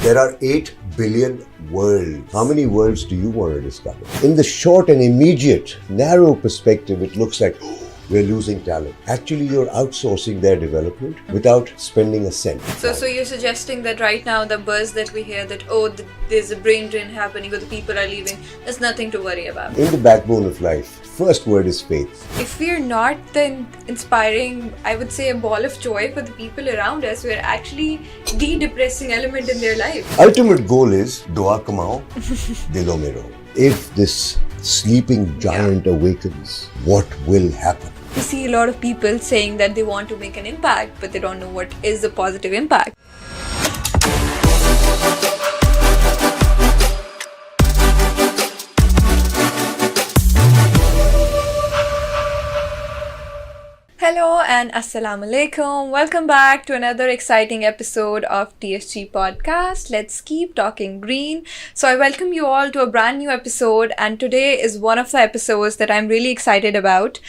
There are 8 billion worlds. How many worlds do you want to discover? In the short and immediate, narrow perspective, it looks like we're losing talent. Actually, you're outsourcing their development without spending a cent. So you're suggesting that right now the buzz that we hear that, there's a brain drain happening or the people are leaving, there's nothing to worry about. In the backbone of life, first word is faith. If we're not then inspiring, I would say, a ball of joy for the people around us, we're actually the depressing element in their life. Ultimate goal is dua kamao, dilo mein raho. If this sleeping giant awakens, what will happen? We see a lot of people saying that they want to make an impact, but they don't know what is the positive impact. Hello and Assalamu Alaikum. Welcome back to another exciting episode of DSG Podcast. Let's keep talking green. So I welcome you all to a brand new episode, and today is one of the episodes that I'm really excited about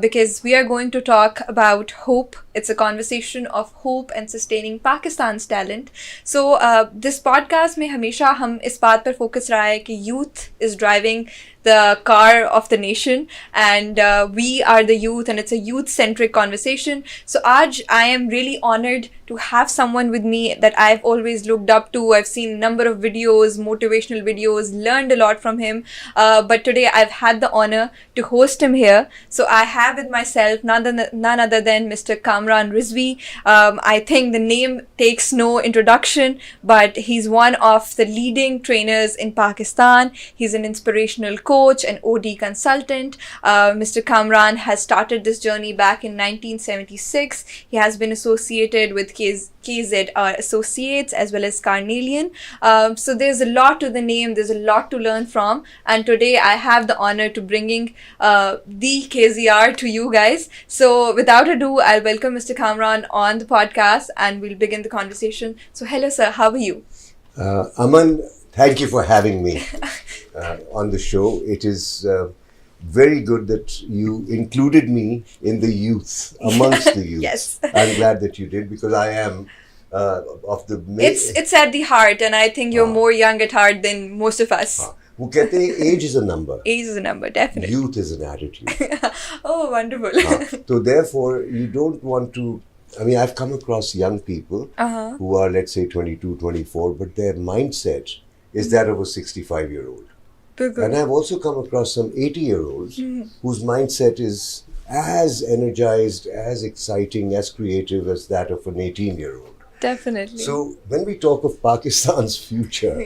because we are going to talk about hope. It's a conversation of hope and sustaining Pakistan's talent. So this podcast में हमेशा हम इस बात पर focus रहा है कि youth is driving the car of the nation, and we are the youth, and it's a youth-centric conversation. So Aj, I am really honored to have someone with me that I've always looked up to. I've seen a number of videos, motivational videos, learned a lot from him. But today I've had the honor to host him here. So I have with myself none other than Mr. Kamran Rizvi. I think the name takes no introduction, but he's one of the leading trainers in Pakistan. He's an inspirational coach, an OD consultant. Mr. Kamran has started this journey back in 1976. He has been associated with KZ Associates as well as Carnelian. So there's a lot to the name, there's a lot to learn from, and today I have the honor to bringing the KZR to you guys. So without ado, I'll welcome Mr. Kamran on the podcast and we'll begin the conversation. So hello sir, how are you? Aman, thank you for having me on the show. It is very good that you included me in the youth, amongst the youth. Yes. I'm glad that you did, because I am of the... It's at the heart, and I think you're more young at heart than most of us. वो कहते हैं age is a number. Age is a number, definitely. Youth is an attitude. Oh, wonderful. So therefore, you don't want to... I mean, I've come across young people who are, let's say, 22, 24, but their mindset is that of a 65-year-old. And I've also come across some 80-year-olds whose mindset is as energized, as exciting, as creative as that of an 18-year-old. Definitely. So when we talk of Pakistan's future,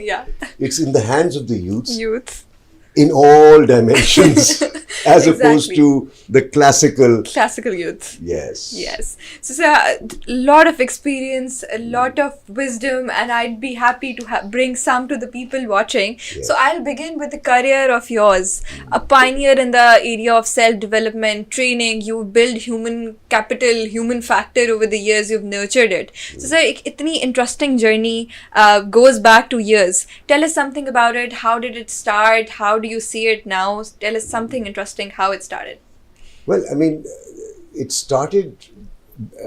it's in the hands of the youth. In all dimensions, as opposed to the classical youth. Yes. So a lot of experience, a lot of wisdom, and I'd be happy to bring some to the people watching. Yes. So I'll begin with the career of yours, a pioneer in the area of self-development, training. You build human capital, human factor over the years. You've nurtured it. So sir, itni interesting journey goes back to years. Tell us something about it. How did it start? How do you see it now? Tell us something interesting, how it started. Well, I mean, it started,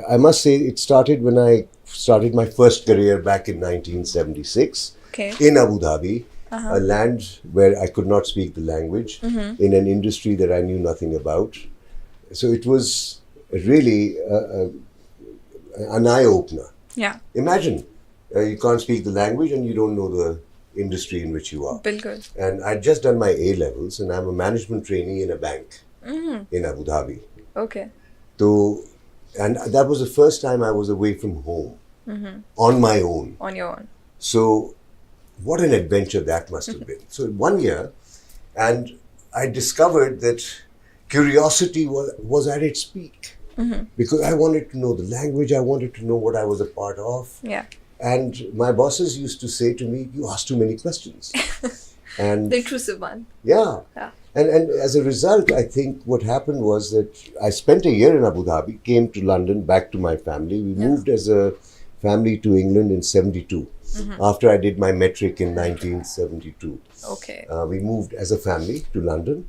I must say, it started when I started my first career back in 1976 in Abu Dhabi, a land where I could not speak the language, in an industry that I knew nothing about. So it was really an eye-opener. Yeah. Imagine, you can't speak the language and you don't know the industry in which you are. Bilkul. And I'd just done my A-levels, and I'm a management trainee in a bank in Abu Dhabi. Okay. So, and that was the first time I was away from home, on my own. On your own. So what an adventure that must have been. So 1 year, and I discovered that curiosity was at its peak. Because I wanted to know the language, I wanted to know what I was a part of. Yeah. And my bosses used to say to me, you ask too many questions. And the intrusive one. Yeah. And as a result, I think what happened was that I spent a year in Abu Dhabi, came to London, back to my family. We moved as a family to England in 72. After I did my metric in 1972. Okay. We moved as a family to London,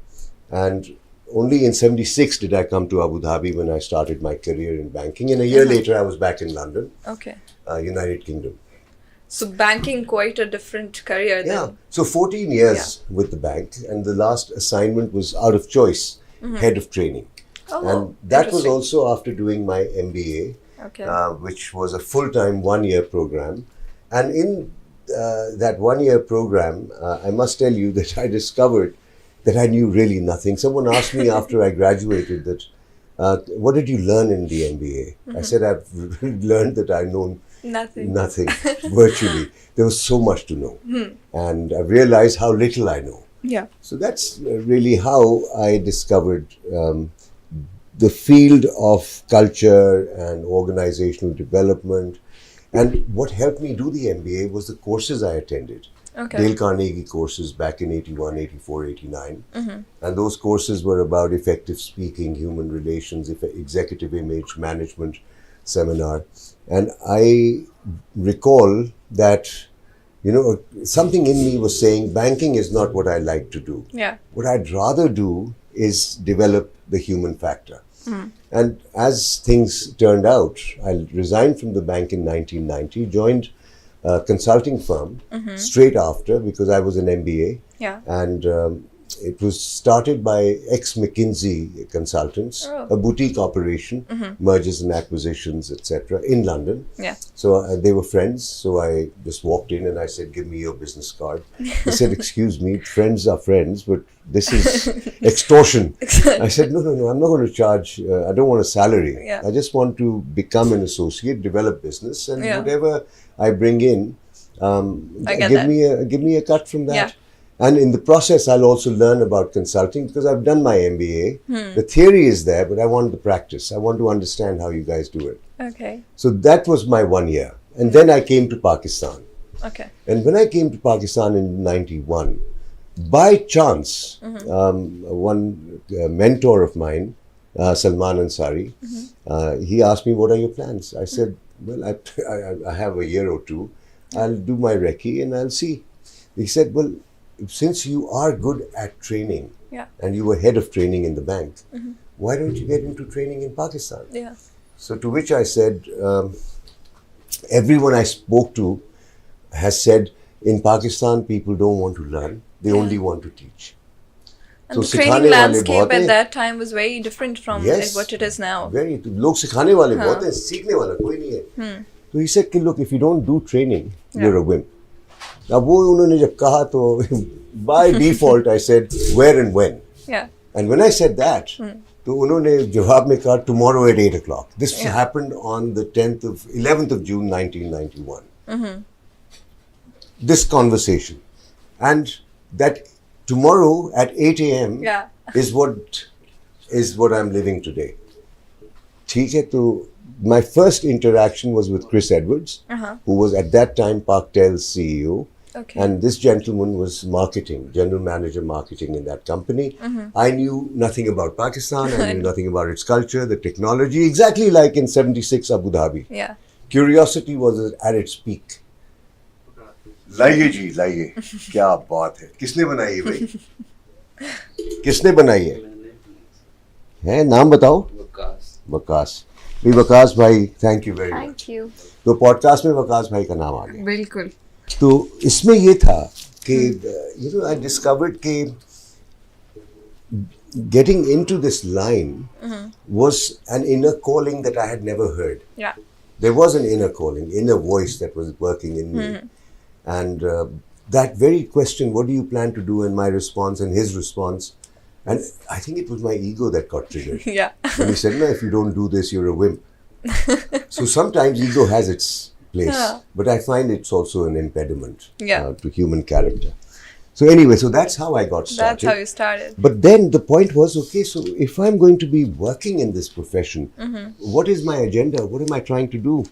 and only in 76 did I come to Abu Dhabi when I started my career in banking. And a year later, I was back in London, okay. United Kingdom. So banking, quite a different career then. Yeah. So 14 years with the bank, and the last assignment was out of choice, head of training. Oh, and that was also after doing my MBA, which was a full-time 1-year program. And in that 1-year program, I must tell you that I discovered that I knew really nothing. Someone asked me after I graduated that, what did you learn in the MBA? I said, I've learned that I know nothing, virtually. There was so much to know. And I realized how little I know. Yeah. So that's really how I discovered the field of culture and organizational development. And what helped me do the MBA was the courses I attended. Dale Carnegie courses back in 81, 84, 89. And those courses were about effective speaking, human relations, executive image, management seminar. And I recall that, something in me was saying, banking is not what I like to do. Yeah. What I'd rather do is develop the human factor. And as things turned out, I resigned from the bank in 1990, joined a consulting firm straight after because I was an MBA. Yeah. And it was started by ex-McKinsey consultants, a boutique operation, mergers and acquisitions, etc., in London. Yeah. So they were friends. So I just walked in and I said, give me your business card. They said, excuse me, friends are friends, but this is extortion. I said, no, I'm not going to charge. I don't want a salary. Yeah. I just want to become an associate, develop business, and whatever I bring in, give me a cut from that. Yeah. And in the process, I'll also learn about consulting because I've done my MBA. The theory is there, but I want the practice. I want to understand how you guys do it. Okay. So that was my 1 year. And then I came to Pakistan. Okay. And when I came to Pakistan in 91, by chance, one mentor of mine, Salman Ansari, he asked me, what are your plans? I said, well, I have a year or two. I'll do my recce and I'll see. He said, well, since you are good at training and you were head of training in the bank, why don't you get into training in Pakistan? Yeah. So to which I said, everyone I spoke to has said, in Pakistan, people don't want to learn. They only want to teach. And the training landscape at that time was very different from what it is now. Very. लोग सिखाने वाले बहुत हैं, सीखने वाला कोई नहीं है. So he said, look, if you don't do training, you're a wimp. Now, वो उन्होंने जब कहा तो by default I said where and when. Yeah. And when I said that, तो उन्होंने जवाब में कहा tomorrow at 8 o'clock. This happened on the 11th of June 1991. This conversation, and that tomorrow at 8 a.m. is what I'm living today. ठीक है, तो my first interaction was with Chris Edwards, who was at that time Parktel's CEO. Okay. And this gentleman was marketing, general manager marketing in that company. I knew nothing about Pakistan. I knew nothing about its culture, the technology, exactly like in 76 Abu Dhabi. Yeah. Curiosity was at its peak. लाइए जी, लाइए, क्या बात है, किसने बनाई है भाई, किसने बनाई है, नाम बताओ, वकास भाई, thank you very much. Thank you. तो पॉडकास्ट में वकास भाई का नाम आ गया. बिल्कुल. तो इसमें ये था कि आई डिस्कवर्ड कि getting into this line was an inner calling that I had never heard. Yeah. There was an inner calling, inner voice that was working in me. And that very question, what do you plan to do? And my response and his response. And I think it was my ego that got triggered. Yeah. When he said, no, if you don't do this, you're a wimp. So sometimes ego has its place. But I find it's also an impediment to human character. So anyway, so that's how I got started. That's how you started. But then the point was, okay, so if I'm going to be working in this profession, what is my agenda? What am I trying to do?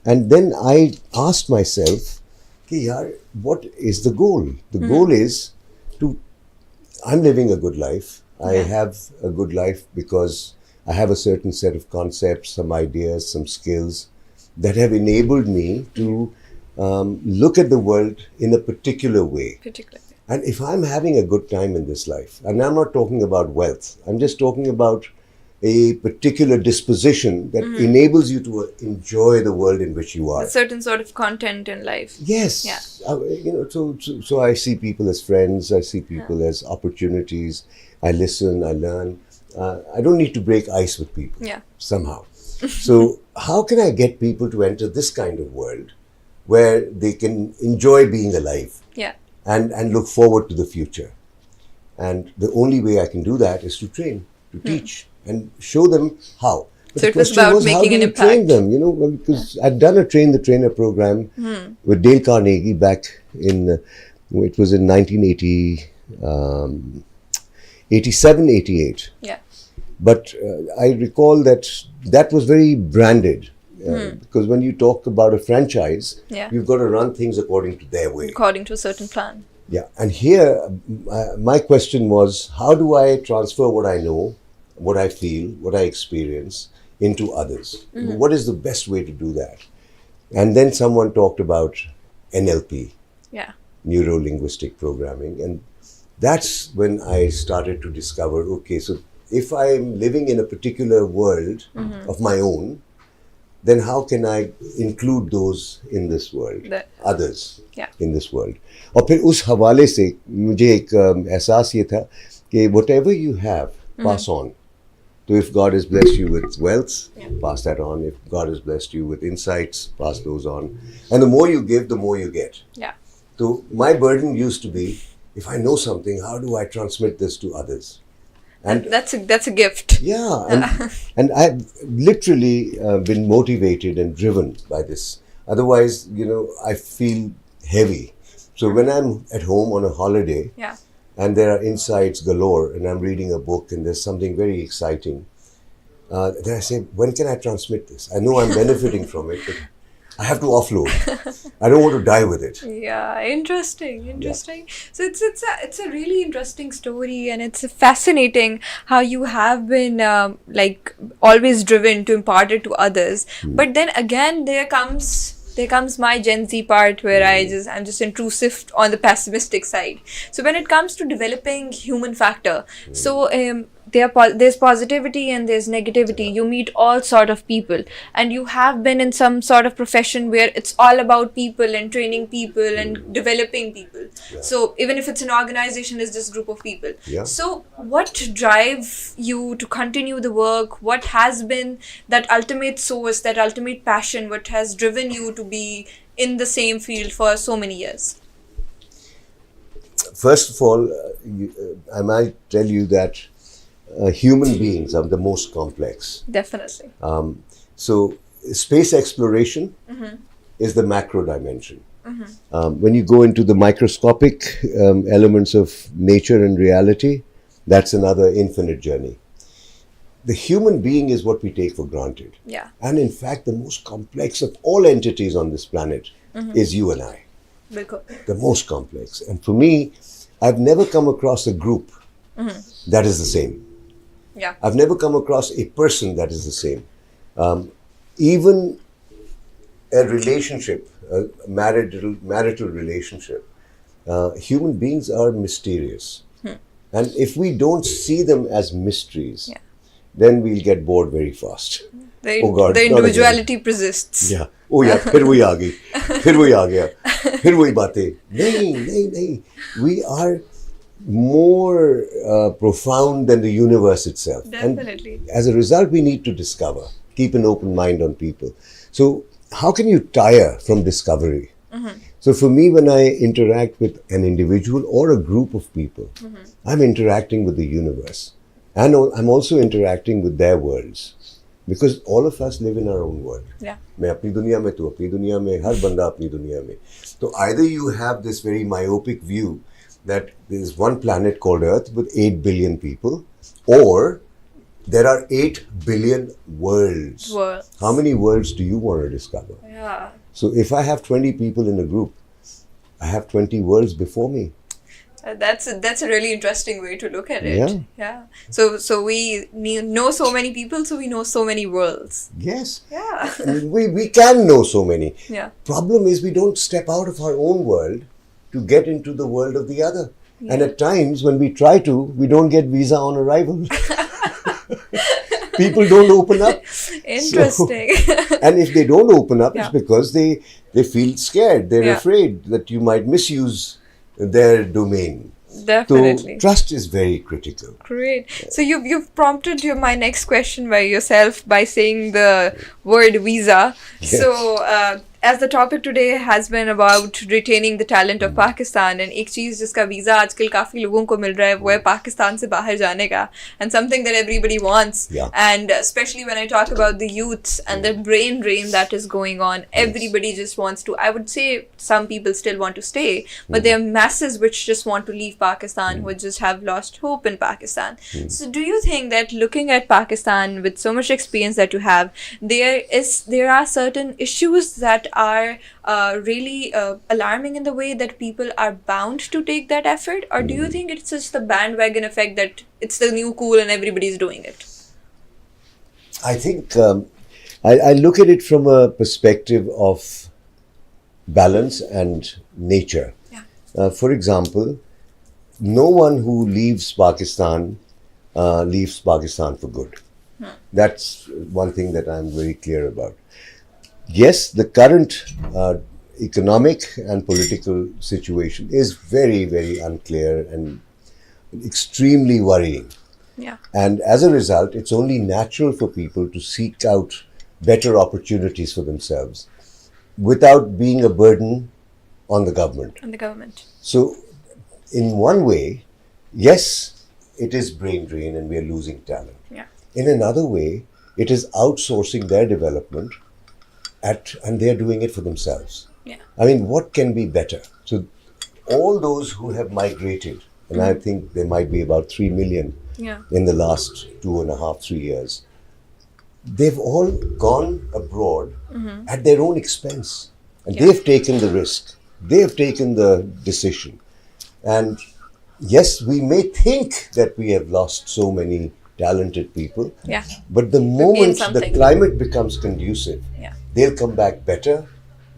And then I asked myself, okay, yaar, what is the goal? The goal is I'm living a good life. I have a good life because I have a certain set of concepts, some ideas, some skills that have enabled me to look at the world in a particular way. And if I'm having a good time in this life, and I'm not talking about wealth, I'm just talking about a particular disposition that enables you to enjoy the world in which you are. A certain sort of content in life. Yes. Yeah. So I see people as friends. I see people as opportunities. I listen. I learn. I don't need to break ice with people. Yeah. Somehow. So how can I get people to enter this kind of world where they can enjoy being alive? Yeah. And look forward to the future. And the only way I can do that is to train, to teach, and show them how. But so it was about making an impact. Train them, because I'd done a Train the Trainer program with Dale Carnegie back in, it was in 1987, 88. Yeah. But I recall that was very branded. Because when you talk about a franchise, you've got to run things according to their way. According to a certain plan. Yeah. And here, my question was, how do I transfer what I know, what I feel, what I experience into others? What is the best way to do that? And then someone talked about NLP, neuro-linguistic programming. And that's when I started to discover, okay, so if I'm living in a particular world of my own, then how can I include those in this world, others in this world? और फिर उस हवाले से मुझे एक एहसास ये था कि whatever you have, pass on. So if God has blessed you with wealth, pass that on. If God has blessed you with insights, pass those on. And the more you give, the more you get. Yeah. So my burden used to be, if I know something, how do I transmit this to others? And that's a gift. Yeah, and I've literally been motivated and driven by this. Otherwise, I feel heavy. So when I'm at home on a holiday, and there are insights galore, and I'm reading a book, and there's something very exciting, then I say, when can I transmit this? I know I'm benefiting from it, but I have to offload. I don't want to die with it. Yeah, interesting. Yeah. So it's a really interesting story, and it's fascinating how you have been always driven to impart it to others. But then again, there comes my Gen Z part where I'm just intrusive on the pessimistic side. So when it comes to developing human factor, so there's positivity and there's negativity. You meet all sort of people, and you have been in some sort of profession where it's all about people and training people and developing people. So even if it's an organization, it's just a group of people. So what drives you to continue the work? What has been that ultimate source, that ultimate passion? What has driven you to be in the same field for so many years? First of all, I might tell you that human beings are the most complex. Definitely. So space exploration is the macro dimension. When you go into the microscopic elements of nature and reality, that's another infinite journey. The human being is what we take for granted. Yeah. And in fact, the most complex of all entities on this planet is you and I. The most complex. And for me, I've never come across a group that is the same. Yeah. I've never come across a person that is the same. Even a relationship, a marital relationship, human beings are mysterious. And if we don't see them as mysteries, then we'll get bored very fast. The individuality persists. Yeah. Oh yeah, फिर वही आ गई, फिर वही आ गया, फिर वही बातें. नहीं. We are more profound than the universe itself. Definitely. And as a result, we need to discover, keep an open mind on people. So how can you tire from discovery? So for me, when I interact with an individual or a group of people, I'm interacting with the universe. And I'm also interacting with their worlds. Because all of us live in our own world. Yeah. मैं अपनी दुनिया में, तू अपनी दुनिया में, हर बंदा अपनी दुनिया में. So either you have this very myopic view that there is one planet called Earth with 8 billion people, or there are 8 billion worlds. How many worlds do you want to discover? Yeah. So if I have 20 people in a group, I have 20 worlds before me. That's a really interesting way to look at it. Yeah. So we know so many people, so we know so many worlds. Yes. Yeah. we can know so many. Yeah. Problem is we don't step out of our own world to get into the world of the other. Yeah. And at times when we try to, we don't get visa on arrival. people don't open up. Interesting. And if they don't open up, Yeah. it's because they feel scared. They're Yeah. afraid that you might misuse their domain. Definitely. So trust is very critical. Great. So you've prompted my next question by yourself by saying the word visa. Yes. So as the topic today has been about retaining the talent of Pakistan, and एक चीज़ जिसका visa आजकल काफ़ी लोगों को मिल रहा है वो है पाकिस्तान से बाहर जाने का, and something that everybody wants. Yeah. And especially when I talk about the youths and the brain drain that is going on, everybody just wants to, I would say some people still want to stay, but there are masses which just want to leave Pakistan, who just have lost hope in Pakistan. So do you think that looking at Pakistan with so much experience that you have, there are certain issues that are really alarming in the way that people are bound to take that effort? Or do you think it's just the bandwagon effect that it's the new cool and everybody's doing it? I think I look at it from a perspective of balance and nature. Yeah. For example, no one who leaves Pakistan for good. That's one thing that I'm very clear about. Yes, the current economic and political situation is very, very unclear and extremely worrying. Yeah. And as a result, it's only natural for people to seek out better opportunities for themselves without being a burden on the government. So, in one way, yes, it is brain drain and we are losing talent. Yeah. In another way, it is outsourcing their development and they're doing it for themselves. Yeah. I mean, what can be better? So, all those who have migrated, and I think there might be about 3 million in the last 2.5, 3 years, they've all gone abroad at their own expense. And they've taken the risk. They've taken the decision. And yes, we may think that we have lost so many talented people. Yeah. But the moment the something. climate becomes conducive, Yeah. they'll come back better,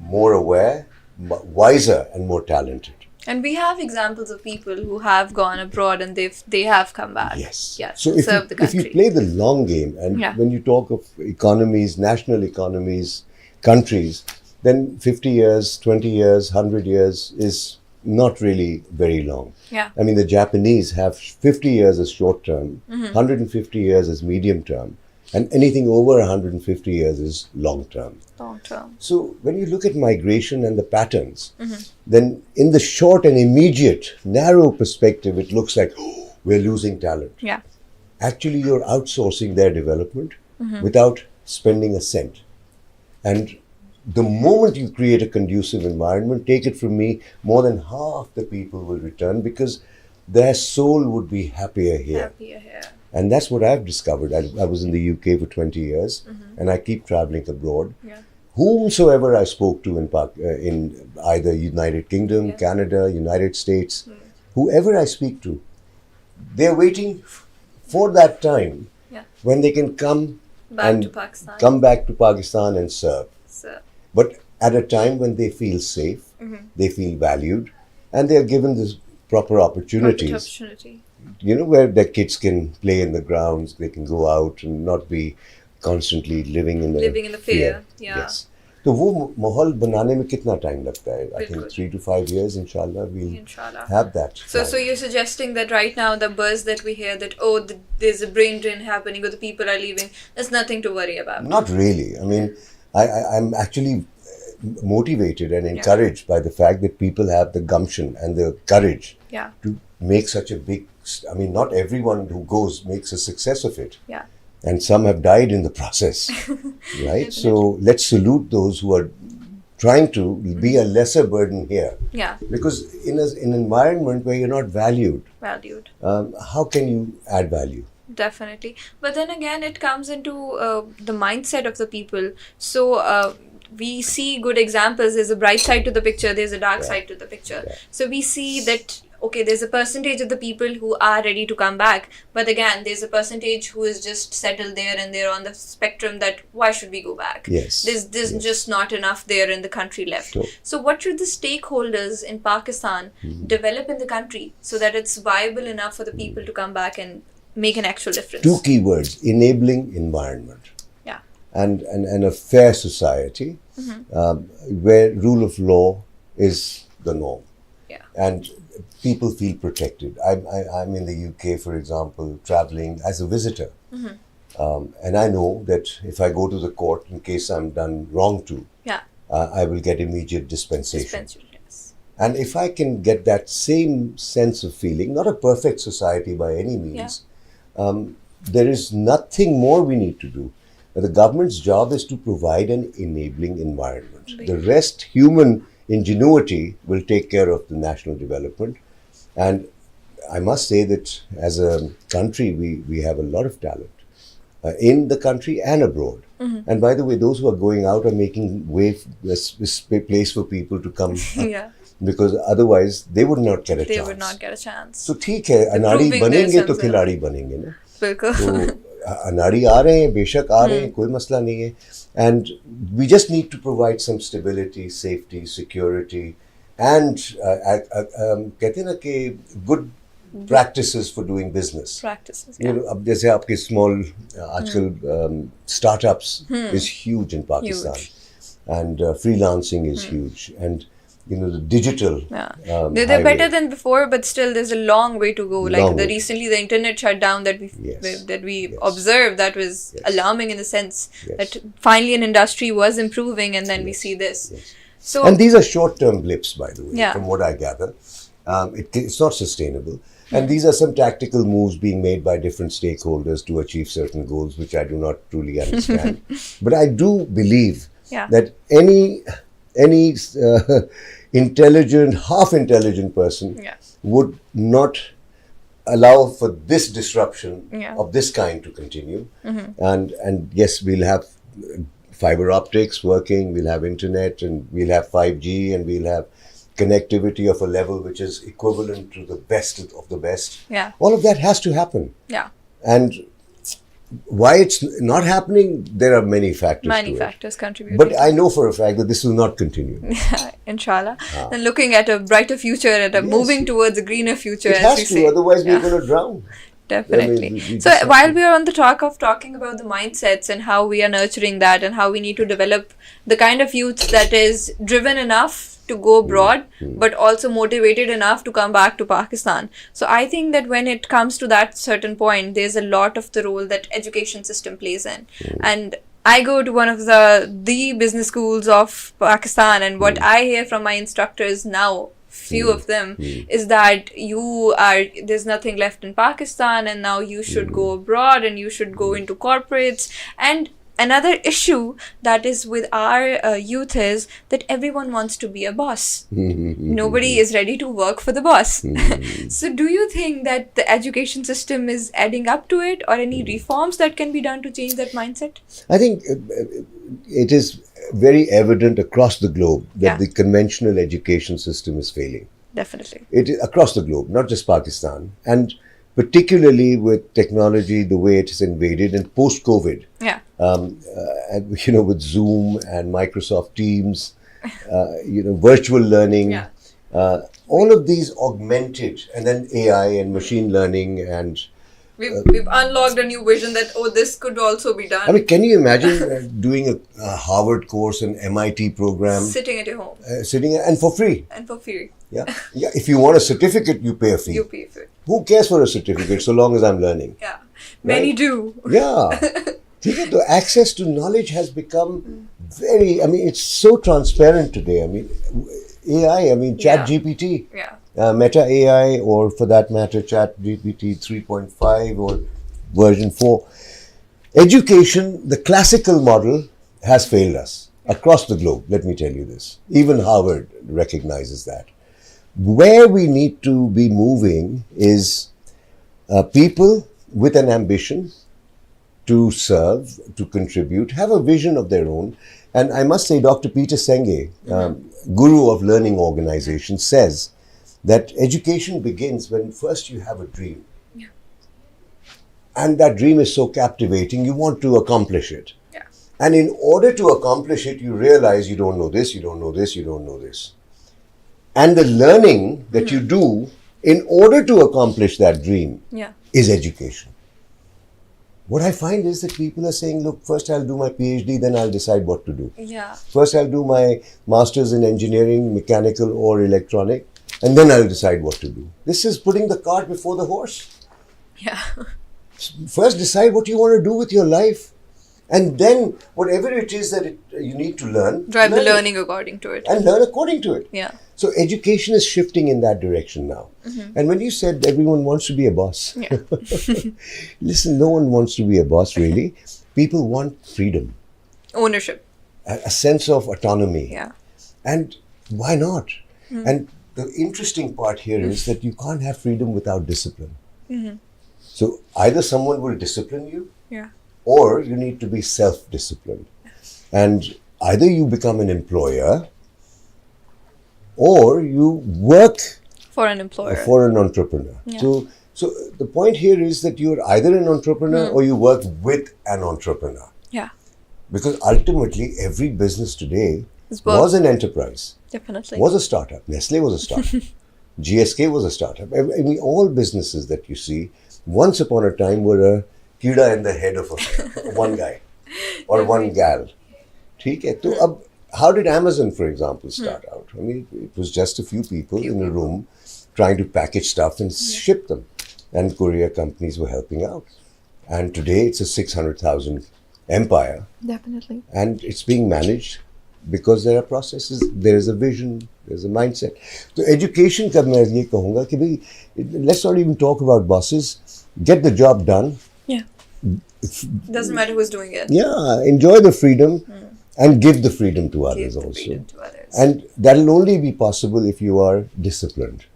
more aware, wiser, and more talented. And we have examples of people who have gone abroad and they have come back. Yes. Yeah. So to serve the if you country. play the long game, and when you talk of economies, national economies, countries, then 50 years, 20 years, 100 years is not really very long. Yeah. I mean, the Japanese have 50 years as short term, 150 years as medium term, and anything over 150 years is long term. Long term. So when you look at migration and the patterns, then in the short and immediate, narrow perspective, it looks like, oh, we're losing talent. Yeah. Actually, you're outsourcing their development without spending a cent. And the moment you create a conducive environment, take it from me, more than half the people will return because their soul would be happier here. And that's what I've discovered. I was in the UK for 20 years and I keep traveling abroad. Yeah. Whomsoever I spoke to in either United Kingdom, Canada, United States, whoever I speak to, they're waiting for that time when they can come Back to Pakistan. come back to Pakistan and serve. So, But at a time when they feel safe, they feel valued, and they are given this proper opportunities. opportunity. You know, where their kids can play in the grounds, they can go out and not be constantly living in the fear. Yeah. Yes. तो वो माहौल बनाने में कितना time लगता है? I think बिल्कुल. 3 to 5 years, inshallah, we'll Inshallah. have that. So time. you're suggesting that right now the buzz that we hear that there's a brain drain happening or the people are leaving, there's nothing to worry about. Not really. I mean, I'm actually motivated and encouraged by the fact that people have the gumption and the courage Yeah. to make such a big. I mean, not everyone who goes makes a success of it. Yeah. And some have died in the process, right? So let's salute those who are trying to be a lesser burden here. Yeah. Because in an environment where you're not valued, Valued. how can you add value? Definitely. But then again, it comes into the mindset of the people. So we see good examples. There's a bright side to the picture. There's a dark side to the picture. Yeah. So we see that, okay, there's a percentage of the people who are ready to come back. But again, there's a percentage who is just settled there and they're on the spectrum that why should we go back? Yes. There's just not enough there in the country left. Sure. So what should the stakeholders in Pakistan develop in the country so that it's viable enough for the people to come back and make an actual difference. 2 keywords: enabling environment. Yeah. And a fair society where rule of law is the norm. Yeah. And people feel protected. I'm in the UK, for example, traveling as a visitor. And I know that if I go to the court, in case I'm done wrong to, I will get immediate dispensation. Yes. And if I can get that same sense of feeling, not a perfect society by any means, there is nothing more we need to do. The government's job is to provide an enabling environment. The rest, human ingenuity, will take care of the national development. And I must say that as a country, we have a lot of talent in the country and abroad. And by the way, those who are going out are making this place for people to come. Because otherwise they would not get a chance. They would not get a chance. So ठीक है, अनाड़ी बनेंगे तो खिलाड़ी बनेंगे ना. बिल्कुल. तो अनाड़ी आ रहे हैं, बेशक आ रहे हैं, कोई मसला नहीं है. And we just need to provide some stability, safety, security, and कहते हैं ना कि good practices for doing business. Practices. You know, अब जैसे आपके small आजकल startups is huge in Pakistan, and freelancing is huge, and you know, the digital they're better than before, but still there's a long way to go. Recently the internet shutdown that we observed, that was alarming in the sense that finally an industry was improving, and then we see this. So, and these are short-term blips, by the way, from what I gather. It's not sustainable. And these are some tactical moves being made by different stakeholders to achieve certain goals, which I do not truly understand. But I do believe that any intelligent, half-intelligent person would not allow for this disruption of this kind to continue. And yes, we'll have fiber optics working, we'll have internet, and we'll have 5G, and we'll have connectivity of a level which is equivalent to the best of the best. All of that has to happen. And why it's not happening, there are many factors. Many factors contributing. But I know for a fact that this will not continue. Inshallah. And looking at a brighter future and moving towards a greener future. It has to, otherwise we're going to drown. Definitely. I mean, so while we are on the talk of talking about the mindsets and how we are nurturing that and how we need to develop the kind of youth that is driven enough to go abroad, but also motivated enough to come back to Pakistan. So I think that when it comes to that certain point, there's a lot of the role that education system plays in. And I go to one of the business schools of Pakistan, and what I hear from my instructors now, few of them, is that there's nothing left in Pakistan, and now you should go abroad and you should go into corporates. And another issue that is with our youth is that everyone wants to be a boss. Nobody is ready to work for the boss. So do you think that the education system is adding up to it, or any reforms that can be done to change that mindset? I think it is very evident across the globe that the conventional education system is failing. Definitely. It is across the globe, not just Pakistan. And particularly with technology, the way it is invaded, and post-COVID, and, you know, with Zoom and Microsoft Teams, you know, virtual learning, all of these augmented, and then AI and machine learning, and we've unlocked a new vision that, this could also be done. I mean, can you imagine doing a Harvard course, an MIT program? Sitting at your home. And for free. And for free. Yeah. If you want a certificate, you pay a fee. You pay a fee. Who cares for a certificate so long as I'm learning? Many do. The access to knowledge has become very, I mean, it's so transparent today. I mean, AI, Chat GPT, Meta AI, or for that matter, Chat GPT 3.5 or version 4. Education, the classical model, has failed us across the globe. Let me tell you this. Even Harvard recognizes that. Where we need to be moving is people with an ambition to serve, to contribute, have a vision of their own. And I must say, Dr. Peter Senge, guru of learning organization, says that education begins when first you have a dream. And that dream is so captivating, you want to accomplish it. And in order to accomplish it, you realize you don't know this, you don't know this, you don't know this. And the learning that you do in order to accomplish that dream is education. what I find is that people are saying, look, first I'll do my PhD, then I'll decide what to do. Yeah. First I'll do my master's in engineering, mechanical or electronic, and then I'll decide what to do. This is putting the cart before the horse. Yeah. First decide what you want to do with your life. And then whatever it is that you need to learn. Drive the learning according to it. And learn according to it. Yeah. So education is shifting in that direction now. And when you said everyone wants to be a boss. Yeah. Listen, no one wants to be a boss really. People want freedom. Ownership. A sense of autonomy. Yeah. And why not? And the interesting part here is that you can't have freedom without discipline. So either someone will discipline you. Yeah. Or you need to be self-disciplined. And either you become an employer or you work for an employer. For an entrepreneur. Yeah. So the point here is that you're either an entrepreneur or you work with an entrepreneur. Yeah. Because ultimately every business today was an enterprise. Definitely. Was a startup. Nestle was a startup. GSK was a startup. I mean, all businesses that you see once upon a time were a कीड़ा in the head of one guy or one gal. ठीक है? तो अब, how did Amazon, for example, start out? I mean, it was just a few people in a room trying to package stuff and ship them. And courier companies were helping out. And today it's a 600,000 empire. Definitely. And it's being managed because there are processes, there is a vision, there's a mindset. So education का मैं ये कहूँगा कि भाई, let's not even talk about bosses. Get the job done. Yeah. Doesn't matter who's doing it. Yeah, enjoy the freedom and give the freedom to others also. And that'll only be possible if you are disciplined.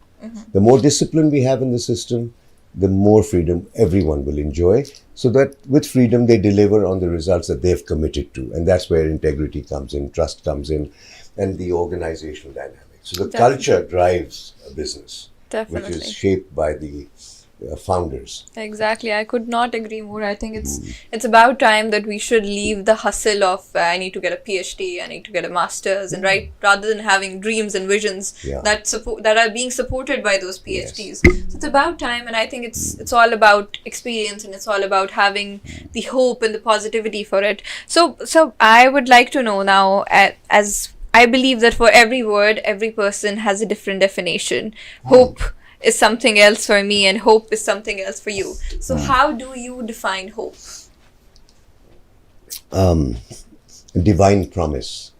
The more discipline we have in the system, the more freedom everyone will enjoy. So that with freedom, they deliver on the results that they've committed to. And that's where integrity comes in, trust comes in, and the organizational dynamics. So the culture drives a business, which is shaped by the founders. Exactly. I could not agree more. I think it's about time that we should leave the hustle of I need to get a PhD, I need to get a master's, and rather than having dreams and visions that are being supported by those PhDs. So it's about time, and I think it's all about experience, and it's all about having the hope and the positivity for it. So I would like to know now, as I believe that for every word, every person has a different definition. Hope is something else for me, and hope is something else for you. So how do you define hope? Divine promise.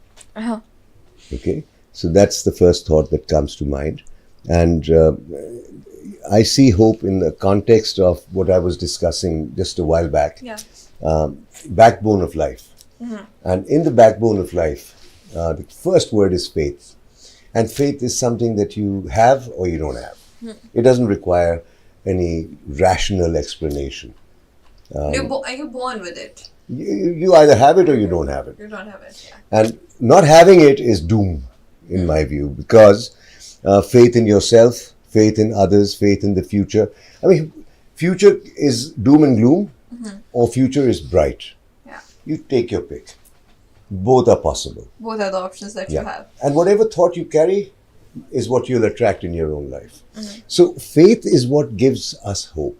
Okay, so that's the first thought that comes to mind. And I see hope in the context of what I was discussing just a while back. Backbone of life. And in the backbone of life, the first word is faith. And faith is something that you have or you don't have. It doesn't require any rational explanation. Are you born with it? You either have it or you don't have it. You don't have it, And not having it is doom, in my view, because faith in yourself, faith in others, faith in the future. I mean, future is doom and gloom, or future is bright. You take your pick. Both are possible. Both are the options that you have. And whatever thought you carry is what you'll attract in your own life. So faith is what gives us hope.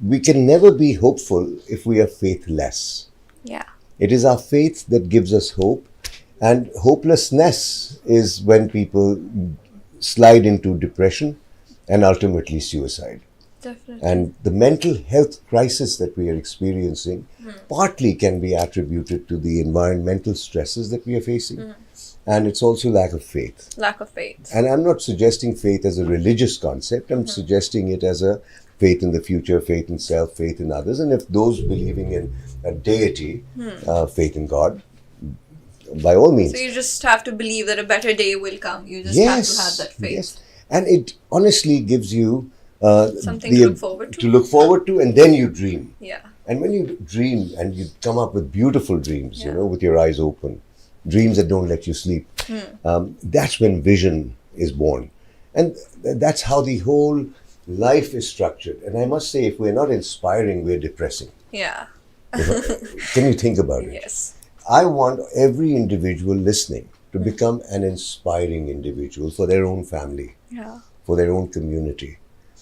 We can never be hopeful if we are faithless. It is our faith that gives us hope. And hopelessness is when people slide into depression and ultimately suicide. Definitely. And the mental health crisis that we are experiencing partly can be attributed to the environmental stresses that we are facing. And it's also lack of faith. Lack of faith. And I'm not suggesting faith as a religious concept. I'm suggesting it as a faith in the future, faith in self, faith in others. And if those believing in a deity, faith in God, by all means. So you just have to believe that a better day will come. You just have to have that faith. Yes. And it honestly gives you something to look forward to. To look forward to, and then you dream. Yeah. And when you dream and you come up with beautiful dreams, you know, with your eyes open, dreams that don't let you sleep, that's when vision is born. And that's how the whole life is structured. And I must say, if we're not inspiring, we're depressing. Yeah. Can you think about it? Yes. I want every individual listening to become an inspiring individual for their own family, for their own community.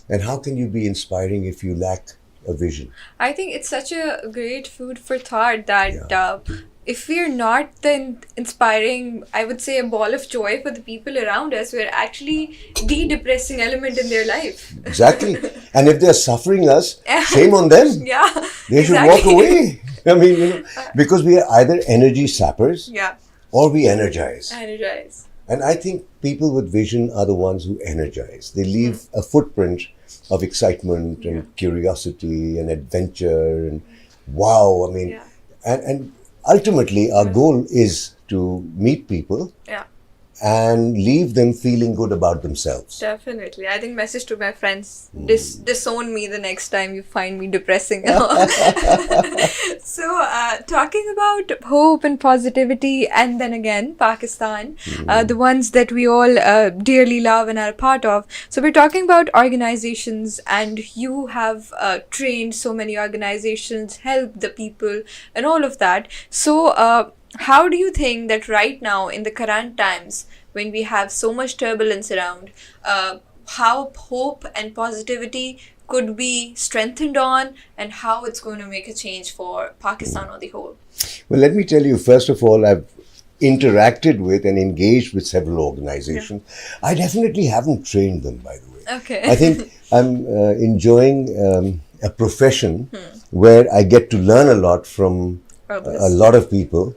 And how can you be inspiring if you lack a vision. I think it's such a great food for thought that if we're not then inspiring, I would say, a ball of joy for the people around us, we're actually the depressing element in their life. Exactly. And if they're suffering us, shame on them. Yeah. They should walk away. I mean, because we are either energy sappers or we energize. And I think people with vision are the ones who energize. They leave a footprint of excitement and curiosity and adventure and wow. I mean, and ultimately our goal is to meet people and leave them feeling good about themselves. Definitely. I think message to my friends, disown me the next time you find me depressing. So, talking about hope and positivity, and then again, Pakistan, the ones that we all dearly love and are a part of. So, we're talking about organizations, and you have trained so many organizations, helped the people, and all of that. So, how do you think that right now in the current times when we have so much turbulence around, how hope and positivity could be strengthened on and how it's going to make a change for Pakistan on the whole? Well, let me tell you, first of all, I've interacted with and engaged with several organizations. I definitely haven't trained them, by the way. Okay. I think I'm enjoying a profession where I get to learn a lot from a lot of people.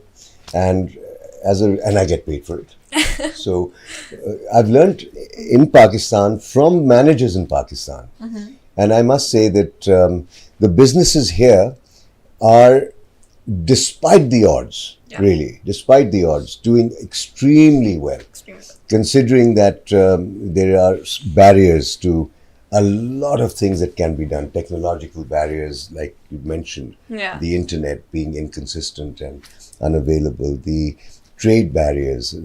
And I get paid for it. So I've learned in Pakistan from managers in Pakistan. And I must say that the businesses here are, despite the odds, despite the odds, doing extremely well. Considering that there are barriers to a lot of things that can be done, technological barriers, like you mentioned, the internet being inconsistent and unavailable, the trade barriers,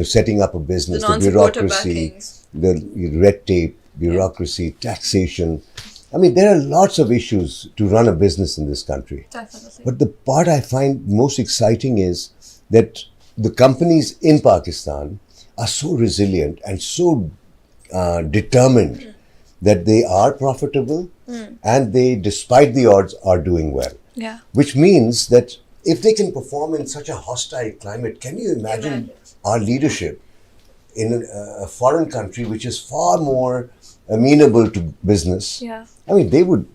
setting up a business, the bureaucracy, the red tape, bureaucracy, taxation. I mean, there are lots of issues to run a business in this country. Definitely. But the part I find most exciting is that the companies in Pakistan are so resilient and so determined that they are profitable and they, despite the odds, are doing well. Which means that if they can perform in such a hostile climate, can you imagine our leadership in a foreign country which is far more amenable to business? I mean, they would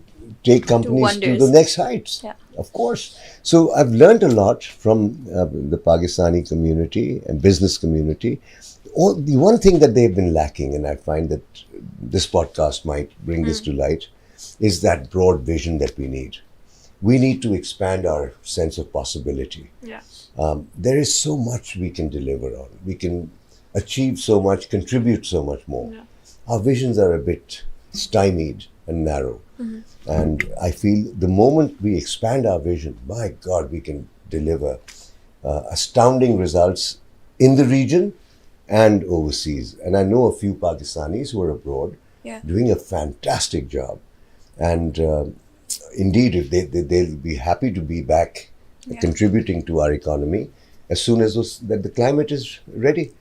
take companies to the next heights, of course. So I've learned a lot from the Pakistani community and business community. The one thing that they've been lacking, and I find that this podcast might bring this to light, is that broad vision that we need. We need to expand our sense of possibility. There is so much we can deliver on. We can achieve so much, contribute so much more. Our visions are a bit stymied and narrow. And I feel the moment we expand our vision, my God, we can deliver astounding results in the region and overseas. And I know a few Pakistanis who are abroad doing a fantastic job. And indeed, they'll be happy to be back contributing to our economy as soon as the climate is ready.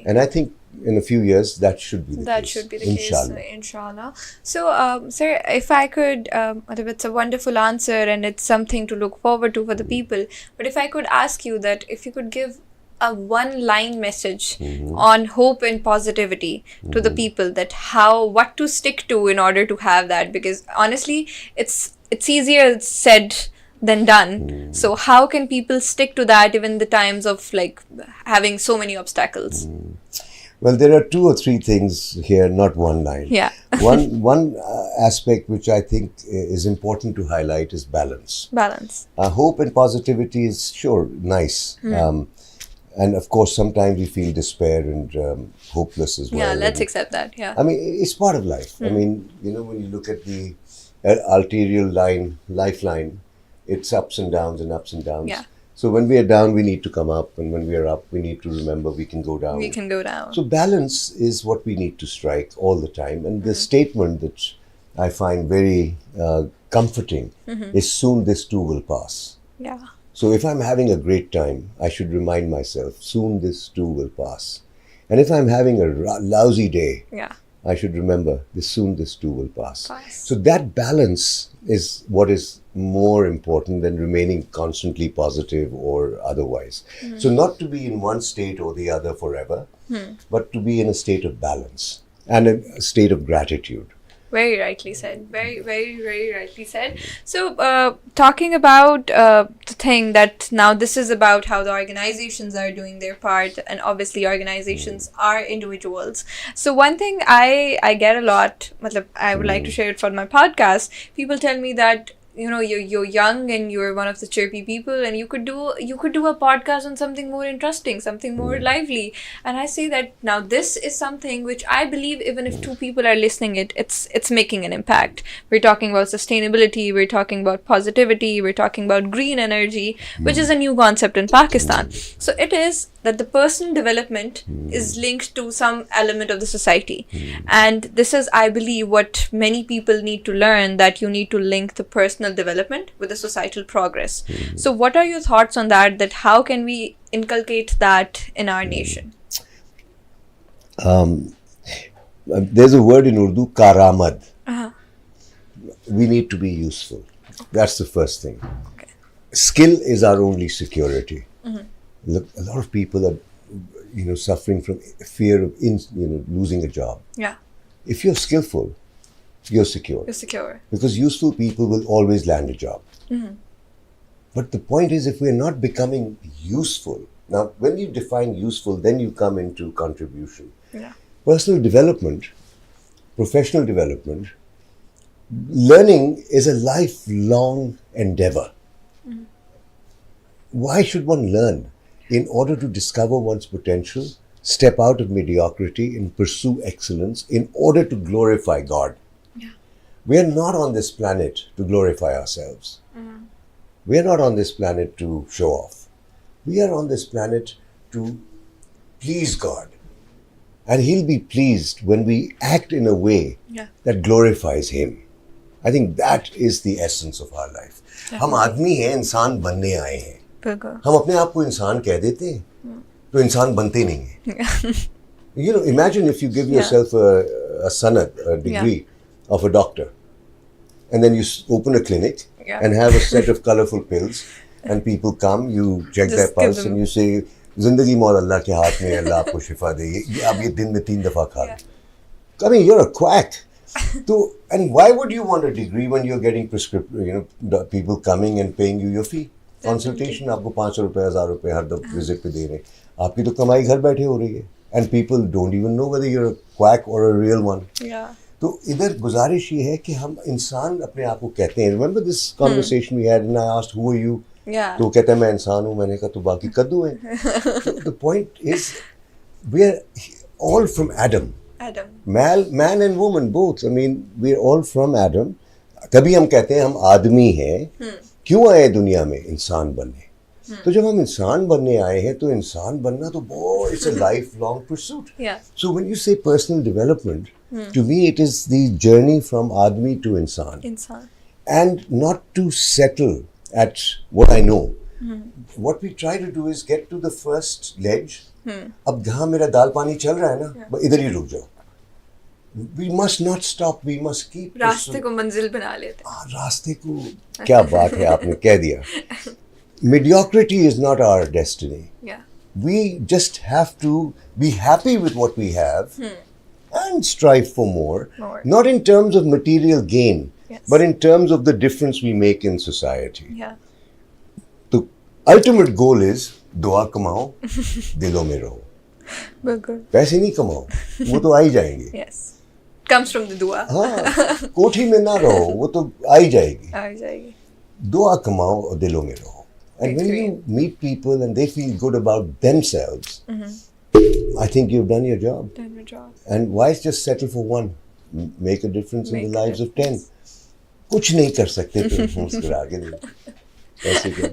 And I think in a few years that should be the case. That should be the case, inshallah. So, sir, if I could, it's a wonderful answer and it's something to look forward to for the people. But if I could ask you that if you could give a one-line message on hope and positivity to the people, that what to stick to in order to have that, because honestly, it's easier said than done. So how can people stick to that even in the times of like having so many obstacles? Well, there are two or three things here, not one line. One aspect which I think is important to highlight is balance. Hope and positivity is nice. And of course, sometimes we feel despair and hopeless as well. Let's accept that. I mean, it's part of life. I mean, when you look at the arterial lifeline, it's ups and downs and ups and downs. So when we are down, we need to come up. And when we are up, we need to remember we can go down. So balance is what we need to strike all the time. And the statement that I find very comforting is soon this too will pass. So if I'm having a great time, I should remind myself, soon this too will pass. And if I'm having a lousy day, I should remember soon this too will pass. So that balance is what is more important than remaining constantly positive or otherwise. So not to be in one state or the other forever, but to be in a state of balance and a state of gratitude. Very rightly said. Very, very, very rightly said. So, talking about the thing that now this is about how the organizations are doing their part, and obviously organizations are individuals. So, one thing I get a lot, I would like to share it for my podcast. People tell me that, you know, you're young and you're one of the chirpy people, and you could do a podcast on something more interesting, something more lively. And I say that now this is something which I believe even if two people are listening it's making an impact. We're talking about sustainability, we're talking about positivity, we're talking about green energy, which is a new concept in Pakistan. So it is that the personal development is linked to some element of the society. And this is, I believe, what many people need to learn, that you need to link the personal development with the societal progress. So what are your thoughts on that how can we inculcate that in our nation? There's a word in Urdu, karamad. We need to be useful. That's the first thing. Okay. Skill is our only security. Look, a lot of people are, suffering from fear of, losing a job. Yeah. If you're skillful, you're secure. You're secure. Because useful people will always land a job. But the point is, if we're not becoming useful, now when you define useful, then you come into contribution. Yeah. Personal development, professional development, learning is a lifelong endeavor. Why should one learn? In order to discover one's potential, step out of mediocrity and pursue excellence in order to glorify God. Yeah. We are not on this planet to glorify ourselves. We are not on this planet to show off. We are on this planet to please God. And He'll be pleased when we act in a way that glorifies Him. I think that is the essence of our life. हम आदमी हैं, इंसान बनने आए हैं. हम अपने आप को इंसान कह देते हैं, तो इंसान बनते नहीं हैं. Imagine if you give yourself a sanad, a degree of a doctor, and then you open a clinic and have a set of colorful pills, and people come, you check their pulse, and you say, "Zindagi maur Allah ke haath mein, Allah aapko shifa de. Ab ye din mein 3 dafa kha le." I mean, you're a quack. And why would you want a degree when you're getting people coming and paying you your fee? Consultation आपको 500 रुपए 1000 रुपए हर दफा visit पे दे रहे हैं. आपकी तो कमाई घर बैठे हो रही है. And people don't even know whether you're a quack or a real one. Yeah. तो इधर गुजारिश ये है कि हम इंसान अपने आप को कहते हैं. Remember this conversation we had and I asked who are you? Yeah. तो कहता है मैं इंसान हूँ. मैंने कहा तो बाकी कद्दू हैं. So the point is we are all from Adam. Man and woman both. I mean we're all from Adam. तभी हम कहते हैं हम आदमी हैं. क्यों आए दुनिया में? इंसान बनने. तो जब हम इंसान बनने आए हैं तो इंसान बनना तो बहुत it's a lifelong pursuit. Yeah. So when you say personal development, to me it is the journey from आदमी to इंसान. And not to settle at what I know. What we try to do is get to the first ledge. अब जहाँ मेरा दाल पानी चल रहा है ना, इधर ही रुक जाओ. We must not stop. We must keep. रास्ते को मंजिल बना लेते हैं. रास्ते को क्या बात है आपने कह दिया. Mediocrity is not our destiny. Yeah. We just have to be happy with what we have and strive for more. Not in terms of material gain, but in terms of the difference we make in society. Yeah. The ultimate goal is दुआ कमाओ, दिलों में रहो. बिल्कुल. पैसे नहीं कमाओ, वो तो आ ही जाएंगे. Yes. Comes from the dua. हाँ, कोठी में ना रहो, वो तो आ ही जाएगी. आ ही जाएगी. दुआ कमाओ और दिलों में रहो. And when you meet people and they feel good about themselves, I think you've done your job. Done your job. And why just settle for one? Make a difference in the lives of 10. कुछ नहीं कर सकते तो मुस्कुरा के दो. ऐसे क्यों?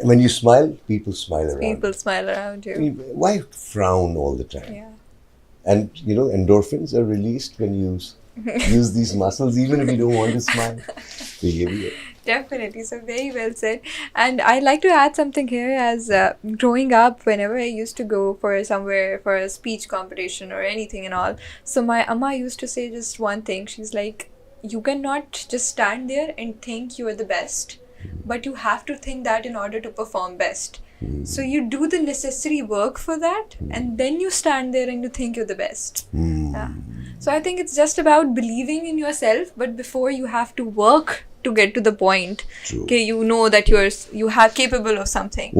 When you smile, people smile around. People smile around you. Why frown all the time? Yeah. And endorphins are released when you use these muscles, even if you don't want to smile. They give you Definitely. So very well said. And I'd like to add something here as growing up, whenever I used to go for somewhere for a speech competition or anything and all. So my amma used to say just one thing. She's like, you cannot just stand there and think you are the best, but you have to think that in order to perform best. So you do the necessary work for that, and then you stand there and you think you're the best. Yeah. So I think it's just about believing in yourself, but before you have to work to get to the point. Okay, you know that you are capable of something.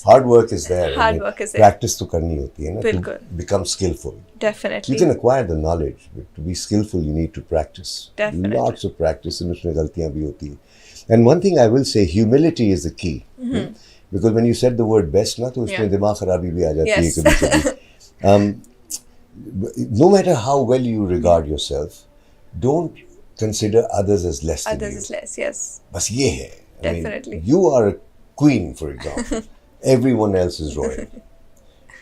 Hard work is there. Hard work is there. Practice to karni hoti hai na, to become skillful. Definitely. You can acquire the knowledge, but to be skillful, you need to practice. Definitely. Lots of practice, and usme galtiyan bhi hoti hai. And one thing I will say, humility is the key. Because when you said the word best, na, to usme dimag kharabi bhi aa jati hai kabhi kabhi. No matter how well you regard yourself, don't consider others as less than you. Others as less, yes. Bas ye hai. Definitely. You are a queen, for example. Everyone else is royal.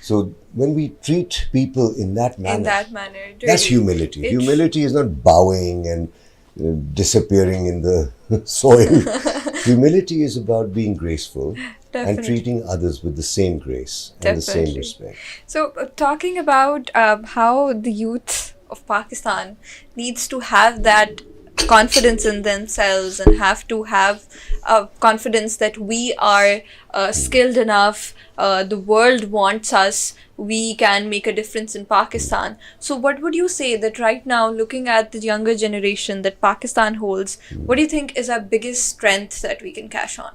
So when we treat people in that manner, that's humility. Humility is not bowing and disappearing in the soil. Humility is about being graceful and treating others with the same grace and the same respect. So talking about how the youth of Pakistan needs to have that confidence in themselves and have to have confidence that we are skilled enough, the world wants us, we can make a difference in Pakistan. So what would you say that right now, looking at the younger generation that Pakistan holds, what do you think is our biggest strength that we can cash on?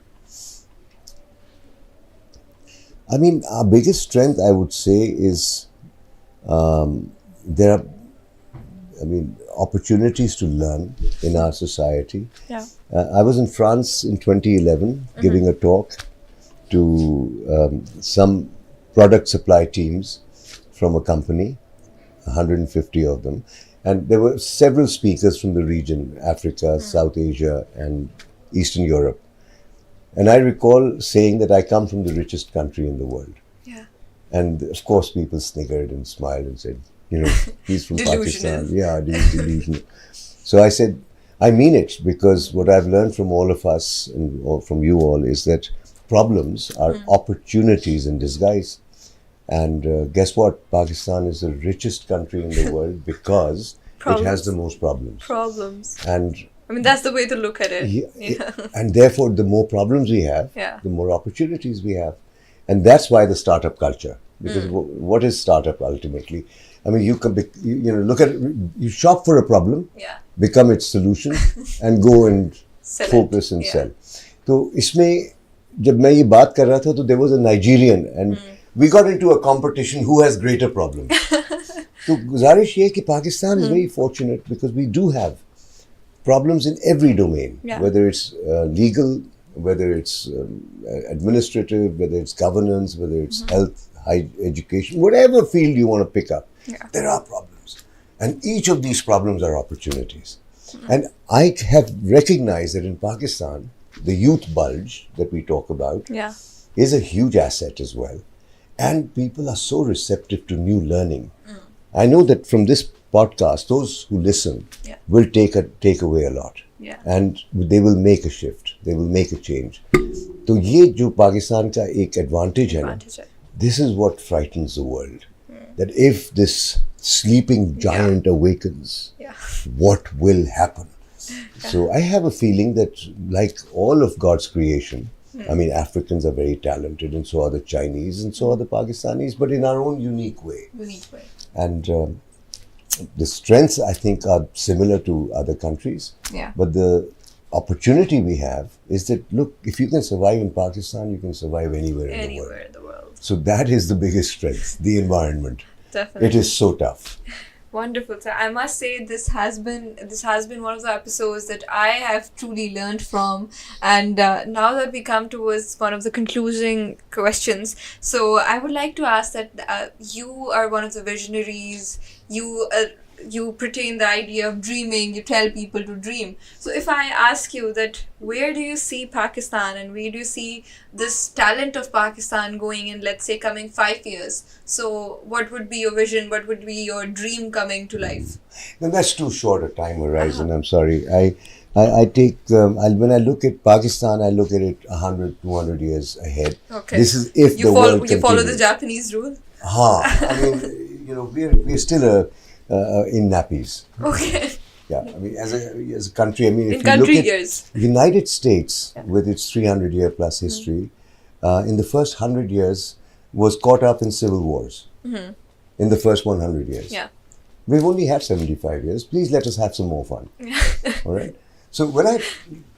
I mean, our biggest strength, I would say, is there are, opportunities to learn in our society. Yeah. I was in France in 2011 giving a talk to some product supply teams from a company, 150 of them. And there were several speakers from the region, Africa, South Asia, and Eastern Europe. And I recall saying that I come from the richest country in the world. Yeah. And of course, people sniggered and smiled and said, he's from Pakistan. Yeah, he's delusional. So I said, I mean it, because what I've learned from all of us and from you all is that problems are opportunities in disguise. And guess what? Pakistan is the richest country in the world because it has the most problems. And that's the way to look at it. Yeah. And therefore, the more problems we have, the more opportunities we have. And that's why the startup culture. Because what is startup ultimately? You look at it, you shop for a problem, become its solution, and go and focus and sell. So, isme, jab main ye baat kar raha tha, to there was a Nigerian, and we got into a competition who has greater problems. So, guzarish ye ki Pakistan is very fortunate because we do have problems in every domain, whether it's legal, whether it's administrative, whether it's governance, whether it's health, high education, whatever field you want to pick up, there are problems. And each of these problems are opportunities. And I have recognized that in Pakistan, the youth bulge that we talk about is a huge asset as well. And people are so receptive to new learning. I know that from this podcast, those who listen will take away a lot. And they will make a shift. They will make a change. So, ye jo Pakistan ka ek advantage hai na, this is what frightens the world. That if this sleeping giant awakens, what will happen? So I have a feeling that like all of God's creation, Africans are very talented, and so are the Chinese, and so are the Pakistanis, but in our own unique way. And the strengths, I think, are similar to other countries. But the opportunity we have is that, look, if you can survive in Pakistan, you can survive anywhere in the world. So that is the biggest strength, the environment. Definitely. It is so tough. Wonderful. So I must say this has been one of the episodes that I have truly learned from. And now that we come towards one of the concluding questions, so I would like to ask that you are one of the visionaries. You you pertain the idea of dreaming, you tell people to dream. So if I ask you that, where do you see Pakistan and where do you see this talent of Pakistan going in, let's say, coming 5 years? So what would be your vision? What would be your dream coming to life? No, that's too short a time horizon. I'm sorry. I take, when I look at Pakistan, I look at it 100, 200 years ahead. Okay. This is if the world continues. You follow the Japanese rule? I mean, we're still in nappies. Okay. Yeah, I mean, as a country, I mean, if you look at the United States, with its 300-year plus history, in the first 100 years, was caught up in civil wars. In the first 100 years. Yeah. We've only had 75 years. Please let us have some more fun. All right? So when I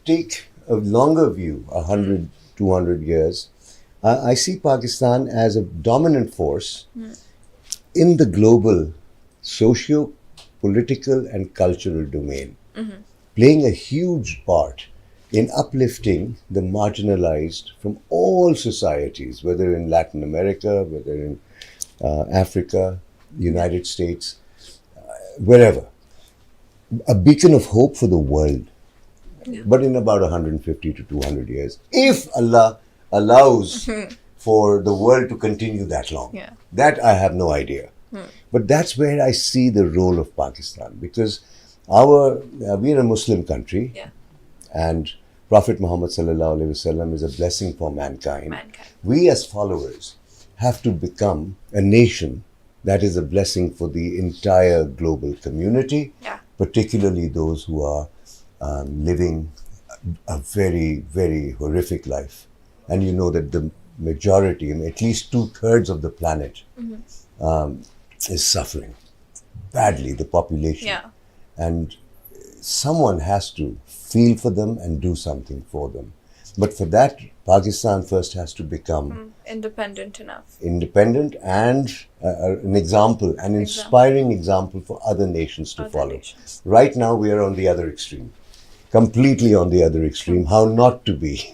take a longer view, 100, 200 years, I see Pakistan as a dominant force in the global socio-political and cultural domain, playing a huge part in uplifting the marginalized from all societies, whether in Latin America, whether in Africa, United States, wherever. A beacon of hope for the world. Yeah. But in about 150 to 200 years, if Allah allows for the world to continue that long. Yeah. That I have no idea. But that's where I see the role of Pakistan, because we're a Muslim country, and Prophet Muhammad sallallahu alaihi wasallam is a blessing for mankind. We as followers have to become a nation that is a blessing for the entire global community, particularly those who are living a very, very horrific life. And you know that the majority, at least 2/3 of the planet, is suffering badly, the population. Yeah. And someone has to feel for them and do something for them. But for that, Pakistan first has to become independent enough. Independent and an example, an inspiring example for other nations to follow. Right now, we are on the other extreme. Completely on the other extreme. How not to be.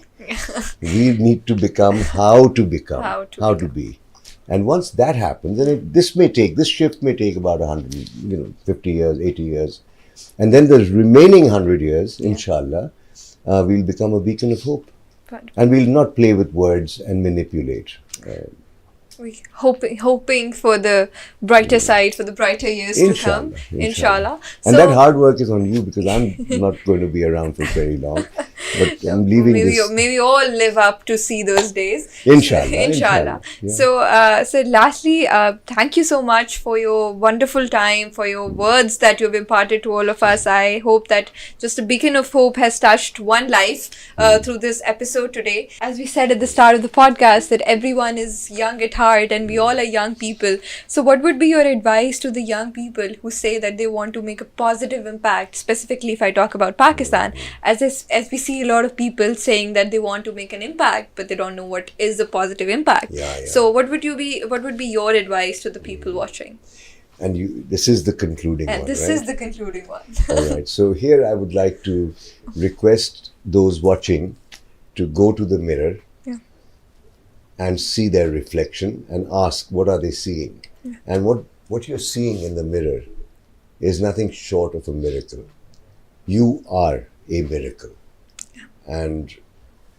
We need to become how to become. How to be. And once that happens, then this shift may take about 100, 50 years, 80 years. And then the remaining 100 years, inshallah, we'll become a beacon of hope. And we'll not play with words and manipulate. We hoping for the brighter side, for the brighter years to come. Inshallah. And that hard work is on you, because I'm not going to be around for very long. But I'm leaving maybe all live up to see those days. Inshallah. Yeah. So lastly, thank you so much for your wonderful time, for your words that you've imparted to all of us. I hope that just a beacon of hope has touched one life through this episode today. As we said at the start of the podcast, that everyone is young at heart and we all are young people. So what would be your advice to the young people who say that they want to make a positive impact, specifically if I talk about Pakistan, as we see a lot of people saying that they want to make an impact, but they don't know what is the positive impact. So what would be your advice to the people watching? And this is the concluding one, this right? is the concluding one. All right. So here I would like to request those watching to go to the mirror and see their reflection and ask, what are they seeing? And what you're seeing in the mirror is nothing short of a miracle. You are a miracle. And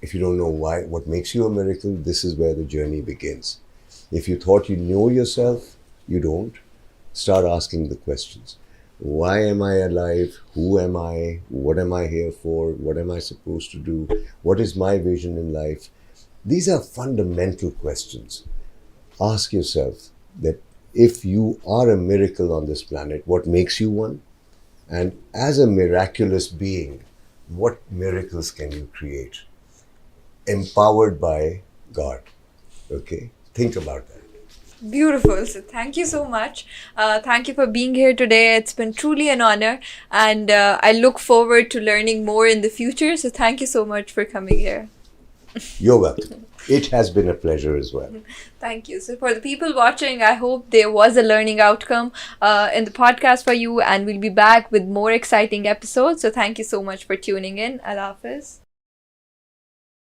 if you don't know what makes you a miracle, this is where the journey begins. If you thought you know yourself, you don't. Start asking the questions. Why am I alive? Who am I? What am I here for? What am I supposed to do? What is my vision in life? These are fundamental questions. Ask yourself that if you are a miracle on this planet, what makes you one? And as a miraculous being, what miracles can you create? Empowered by God. Okay? Think about that. Beautiful. So thank you so much. Thank you for being here today. It's been truly an honor. And I look forward to learning more in the future. So thank you so much for coming here. You're welcome. It has been a pleasure as well. Thank you. So for the people watching, I hope there was a learning outcome in the podcast for you, and we'll be back with more exciting episodes. So thank you so much for tuning in. Allah Hafiz.